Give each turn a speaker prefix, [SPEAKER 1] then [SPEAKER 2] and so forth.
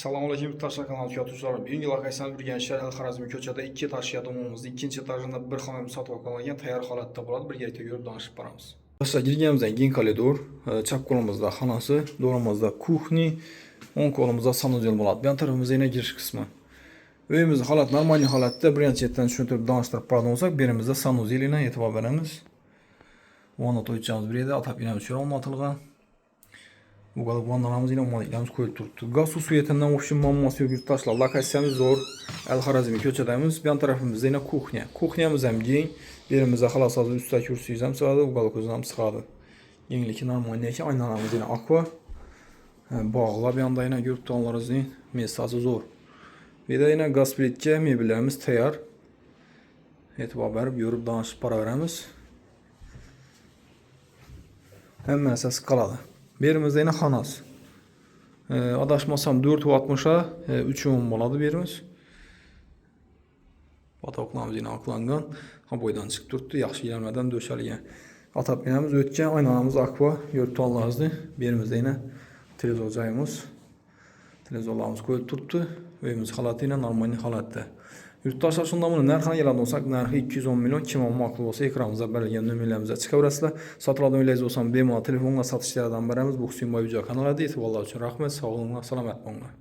[SPEAKER 1] Assalomu alaykum yurtdoshlar, kanal kuzatuvchilari. Bugungi lokatsiyamiz Urganchda Al-Xorazmiy ko'chada 2 etash domimizda 2-etajida bir xonani sotib olgan tayyor holatda bo'ladi. Birgalikda ko'rib danishib boramiz. Do'stlar, girganimizdan keyin koridor, chap qo'limizda xonasi, do'rimizda kuxni, o'ng qo'limizda sanuzel bo'ladi. Bu tarafimizda yana girish qismi. Uyimizning holati normal holatda, birinchi chetdan tushuntirib danishtirib borgan bo'lsak, berimizda sanuzel bilan e'tibor beramiz. Vonna to'ychamiz bir yerda, atapinamiz shura o'rnatilgan. Bu kadar vannalarımız yine maliklerimiz koyup turibdi. Gaz su suyetinden ofşin muammosi yo'q yurtdoshlar. Lokatsiyamiz zo'r. Al-Xorazmiy ko'chadamiz. Bu tarafimizda yine kuxnya. Kuxnyamiz ham keng. Berimizda xalos hozir ustida kursiyiz ham sig'adi, ugalko'z ham sig'adi. Kengligi normal ekan, aynalarimiz yine aqua. Bog'lar bu yoqda yine ko'rib turganlaringizdek, mestasi zo'r. Bu yerda yine gaz plitga mebellarimiz tayyor. E'tibor berib, yurib danishib boraveramiz. Hammasi qoladi. Berimizde yine xonasi. Adashmasam 460'a 3 bo'ladi berimiz. Batoqlarimiz yine aqlangan. Boydan chiqib turibdi, yaxshi yalmadan döşalgan. Atapinamiz o'tgan, aynalarimiz aqua, ko'rib turganlaringizdek. Berimizde yine televizor joyimiz. Televizorlarimiz qo'yib turibdi. Uyimiz holati yine normal holatda. Yurtdoshlar, shunda buni narxini e'lon qilsak, narxi 210 million. Kim ma'qul bo'lsa, ekranimizda berilgan nomerlarimizga chiqaverasizlar. Sotib o'ylaysiz bo'lsam, bemalol telefonga sotishlardan beramiz. Bu Husinboy video kanalida e'tiborlar uchun rahmat. Sog' bo'linglar, salomat bo'linglar.